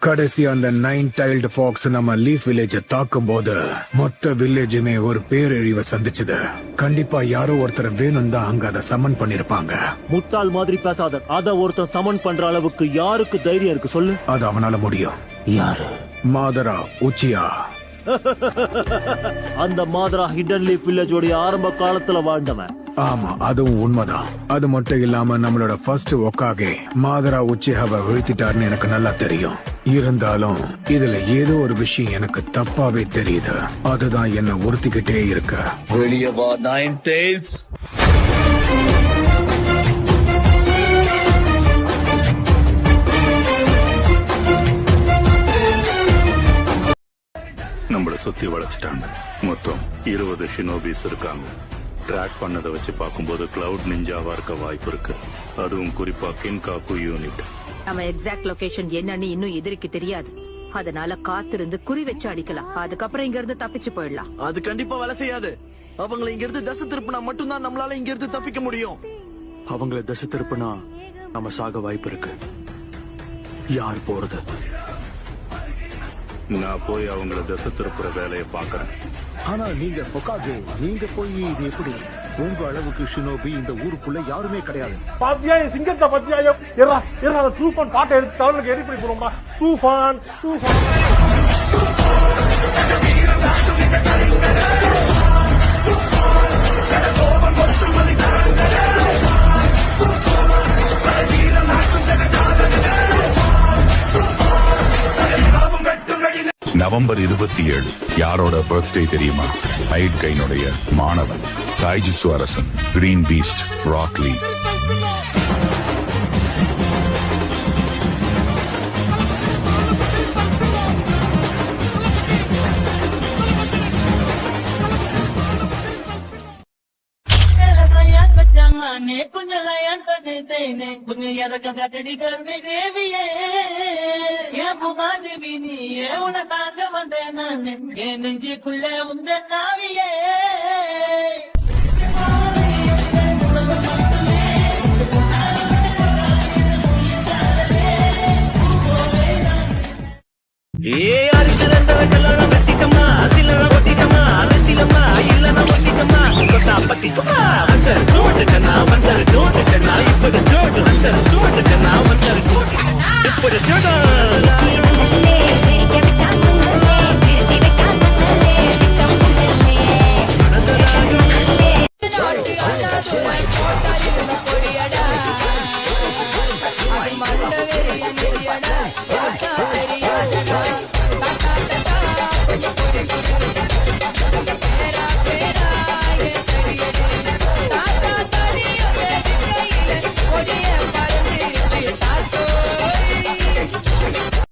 கடைசி அந்த 9 tiled Fox நம்ம லீஃப் வில்லேஜ தாக்கும் போது மொத்த வில்லேஜுமே ஒரு பேரழிவை சந்திச்சது. கண்டிப்பா யாரோ ஒருத்தர் வேணும் தான் அங்க அதை சமன் பண்ணிருப்பாங்க. முட்டாள் மாதிரி பேசாத. அத ஒருத்தன் சமன் பண்ற அளவுக்கு யாருக்கு தைரியம் இருக்கு சொல்லு? அது அவனால முடியும். யாரு? மாதரா உச்சியா. அந்த மாதரா ஹிடன் லீஃப் வில்லேஜோட ஆரம்ப காலத்துல வாழ்ந்தவன். ஆமா, அதுவும் உண்மைதான். அது மட்டும் இல்லாம நம்மளோட ஃபர்ஸ்ட் ஒக்காகே மாதரா உச்சியாவை வீழ்த்திட்டாருன்னு எனக்கு நல்லா தெரியும். இருந்தாலும் இதுல ஏதோ ஒரு விஷயம் எனக்கு தப்பாவே தெரியுது. அதுதான் என்ன உறுத்திக்கிட்டே இருக்கு. வெளியே வா நைன் டெய்ல்ஸ். நம்மள சுத்தி வளைச்சிட்டாங்க. மொத்தம் 20 ஷினோபிஸ் இருக்காங்க. ட்ராக் பண்ணதை வச்சு பார்க்கும்போது கிளவுட் நிஞ்சாவா இருக்க வாய்ப்பு இருக்கு. அதுவும் குறிப்பா கின்காக்கு யூனிட். நம்ம எக்ஸாக்ட் லொகேஷன் என்னன்னு இன்னும் எதிரிக்கு தெரியாது. அதனால காத்திருந்து குறி வச்சு அடிக்கலாம். அதுக்கப்புறம் இங்க இருந்து தப்பிச்சு போயிடலாம். அது கண்டிப்பா வேலை செய்யாது. அவங்களை இங்க இருந்து தசை திருப்பினா மட்டும்தான் நம்மளால இங்க இருந்து தப்பிக்க முடியும். அவங்கள தசை திருப்பினா நம்ம சாக வாய்ப்பு இருக்கு. யார் போறது? நான் போய் அவங்கள தசை திருப்புற வேலையை பாக்குறேன். ஆனா நீங்க பொக்காகே, நீங்க போய் இது எப்படி? உங்க அளவுக்கு ஷினோபி இந்த ஊருக்குள்ள யாருமே கிடையாது. பாத்தியாயம் சிங்கத்தை பத்தியாயம் தூஃபான் பாட்டை எடுத்து தவறுக்கு எரிப்படி போடுமா? தூஃபான் நவம்பர் 27 யாரோட பர்த்டே தெரியுமா? ஹைட் கைனுடைய மாணவன், தாய்ஜிட்சு அரசன், கிரீன் பீஸ்ட், ராக்லி. கொஞ்சம் இறக்க கட்டடி கருணை தேவியே, என் புகாதேவி நீயே, உனக்காக வந்தேன் நான் என் நெஞ்சுக்குள்ள உந்த நாவியே. இப்ப